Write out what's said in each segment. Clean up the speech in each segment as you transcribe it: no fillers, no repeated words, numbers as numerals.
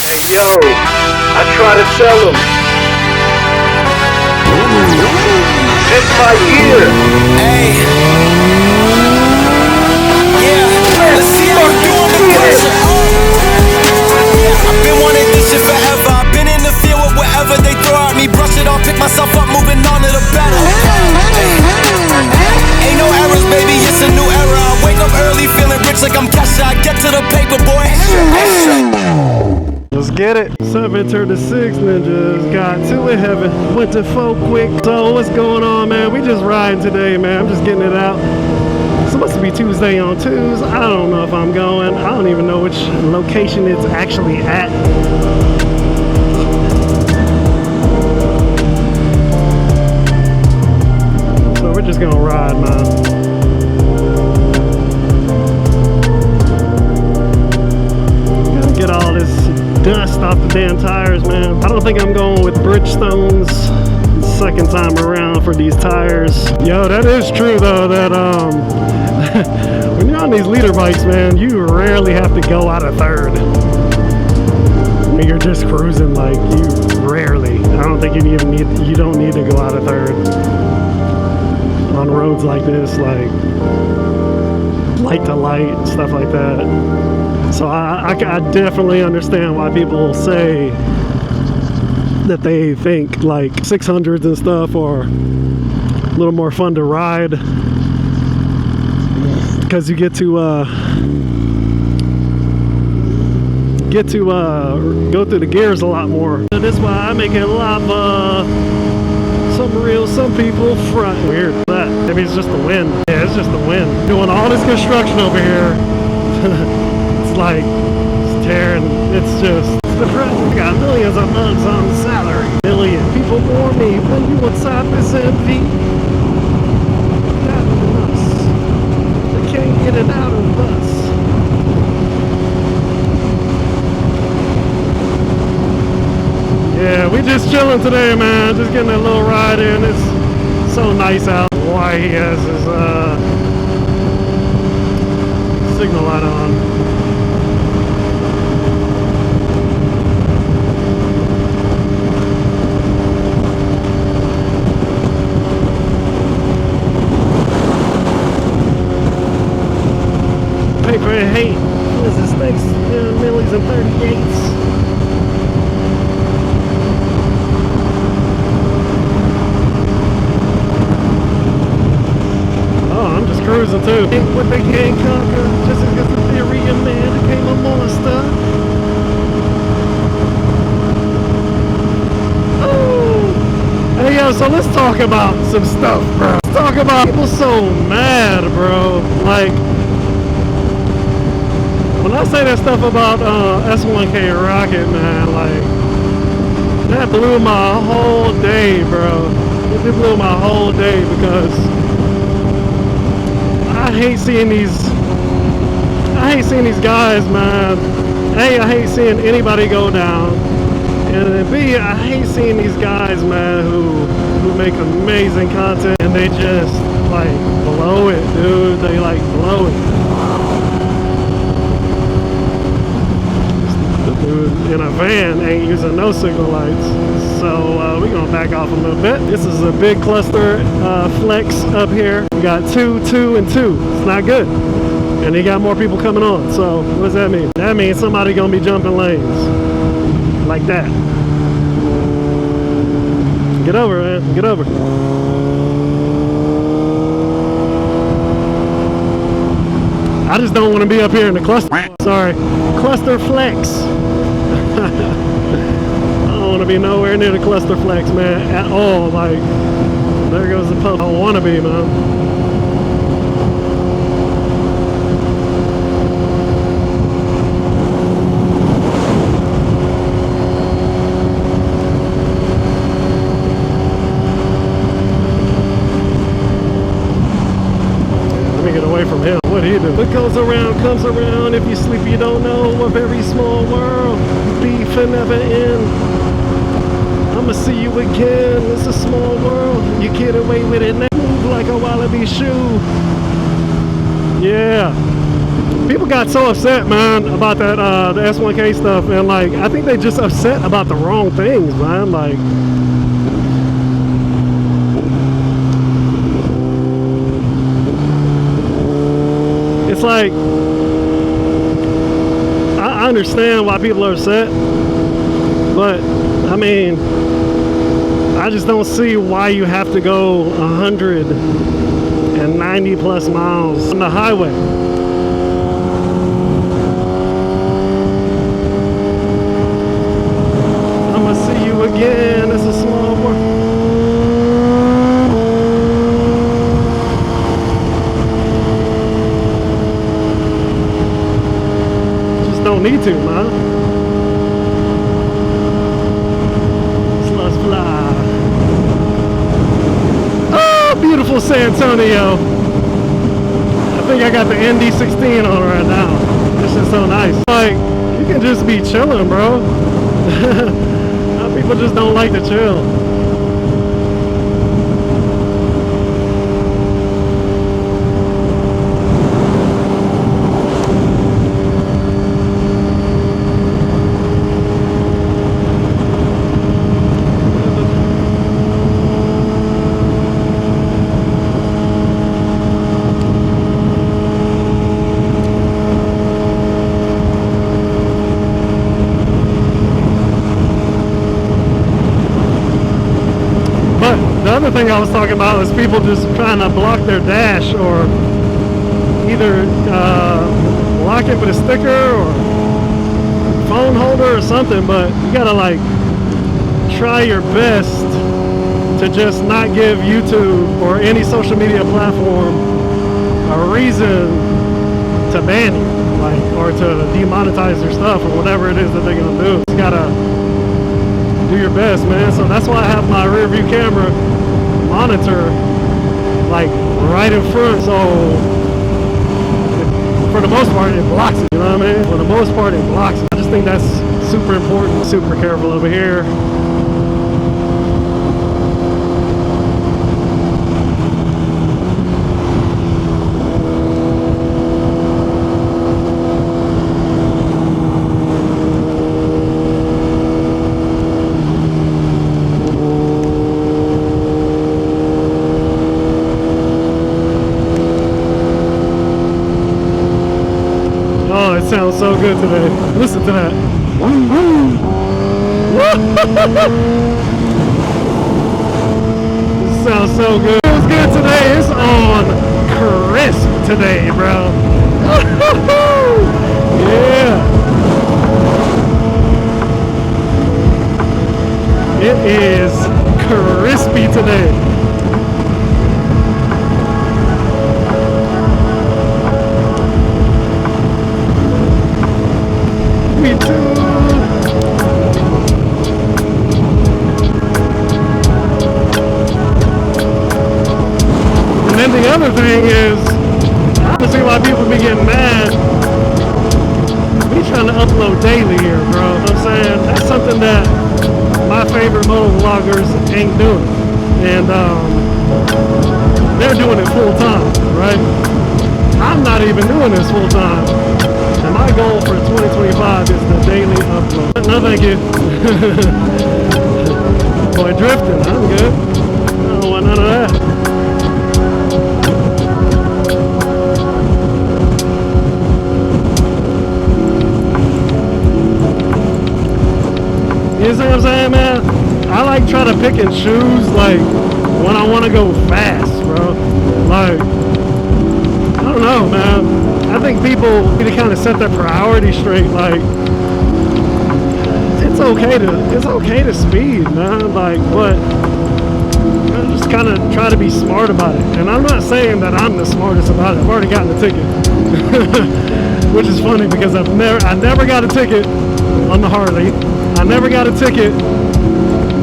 Hey yo, I try to tell him. It's my year. Hey. Yeah. Let's see how you do under pressure. I've been wanting this shit forever. I've been in the field with whatever they throw at me. Brush it off, pick myself up, moving on to the better. Ain't no errors, baby, it's a new era. I wake up early, feeling rich like I'm Kesha. I get to the paper, boy. Let's get it. 7 turned to 6 ninjas. Got 2 in heaven. Went to 4 quick. So what's going on, man? We just riding today, man. I'm just getting it out. It's supposed to be Tuesday on 2s. I don't know if I'm going. I don't even know which location it's actually at. So we're just gonna ride, man. Get all this dust off the damn tires, man. I don't think I'm going with Bridgestones second time around for these tires. Yo, that is true though, that when you're on these leader bikes, man, you rarely have to go out of third. When you're just cruising, like, you rarely. I don't think you don't need to go out of third on roads like this, like light to light, stuff like that. So I definitely understand why people say that they think like 600s and stuff are a little more fun to ride because you get to go through the gears a lot more. And that's why I make it lava. Some people front. Weird. That maybe it's just the wind. Yeah, it's just the wind. Doing all this construction over here. Like, it's tearing, it's depressing. I got millions of months on salary. Million people warn me when you inside this MV. That us. They can't get it out of us. Yeah, we just chilling today, man. Just getting a little ride in. It's so nice out. Why he has his signal light on. Paper and hate. What is this next? Millies and 38s. Oh, I'm just cruising too. What they can't conquer, just as the theory of man became a monster. Oh! Hey yo, so let's talk about some stuff, bro. Let's talk about people so mad, bro. Like, when I say that stuff about S1K Rocket, man, like, that blew my whole day, bro. It blew my whole day because I hate seeing these guys, man. A, I hate seeing anybody go down. And then B, I hate seeing these guys, man, who make amazing content and they just, like, blow it, dude. They, like, blow it. Dude in a van ain't using no signal lights, so we're gonna back off a little bit. This is a big cluster flex up here. We got 2, 2, and 2. It's not good, and they got more people coming on. So what does that mean? That means somebody gonna be jumping lanes like that. Get over, man. Get over. I just don't want to be up here in the cluster. Sorry, cluster flex. I don't want to be nowhere near the cluster flex, man, at all. Like, there goes the pub. I don't want to be, man. From him, what he do? What goes around comes around. If you sleep, you don't know. A very small world, beef and never end. I'ma see you again. It's a small world. You get away with it now. Move like a wallaby shoe. Yeah. People got so upset, man, about that the S1K stuff, and like I think they just upset about the wrong things, man. Like, it's like I understand why people are upset, but I mean, I just don't see why you have to go 190 plus miles on the highway. I'm gonna see you again. It's a small one. Just don't need to, man. Let's fly. Beautiful San Antonio. I think I got the ND16 on right now. This is so nice. Like, you can just be chilling, bro. People just don't like to chill. The other thing I was talking about is people just trying to block their dash, or either block it with a sticker or phone holder or something, but you gotta like try your best to just not give YouTube or any social media platform a reason to ban you, like, or to demonetize your stuff or whatever it is that they're gonna do. You gotta do your best, man. So that's why I have my rear view camera monitor like right in front, so for the most part it blocks it, you know what I mean? For the most part it blocks it. I just think that's super important. Super careful over here. Sounds so good today. Listen to that. This sounds so good. It was good today. It's on crisp today, bro. Yeah. It is crispy today. And then the other thing is, I don't see why people be getting mad. We trying to upload daily here, bro. You know what I'm saying? That's something that my favorite moto vloggers ain't doing. And they're doing it full time, right? I'm not even doing this full time. And my goal for 2025 is the daily upload. No, thank you. Boy, drifting, I'm good. I don't want none of that. You see what I'm saying, man? I like try to pick and choose, like, when I want to go fast, bro. Like, I don't know, man. I think people need to kind of set their priorities straight. Like, it's okay to speed, man. Like, but just kind of try to be smart about it. And I'm not saying that I'm the smartest about it. I've already gotten a ticket, which is funny because I never got a ticket on the Harley. I never got a ticket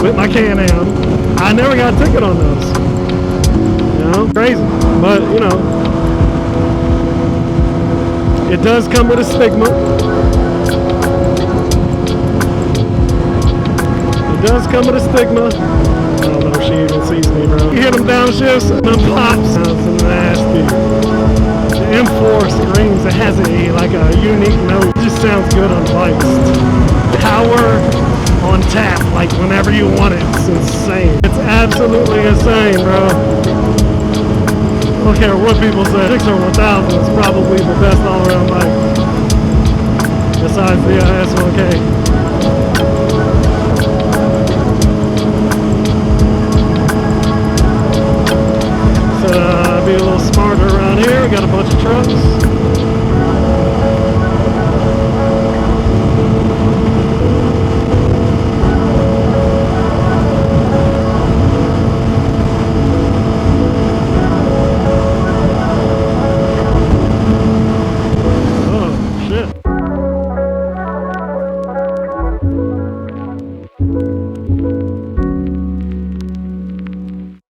with my Can-Am. I never got a ticket on those. You know, crazy. But, you know, it does come with a stigma. It does come with a stigma. I don't know if she even sees me, bro. You hear them downshifts? Them pops. Sounds nasty. M4 screams. It has a unique note. It just sounds good on bikes. Power on tap, like whenever you want it. It's insane. It's absolutely insane, bro. I don't care what people say. GSXR-1000 is probably the best all-around bike besides the S1K. Be a little smarter around here. We got a bunch of trucks.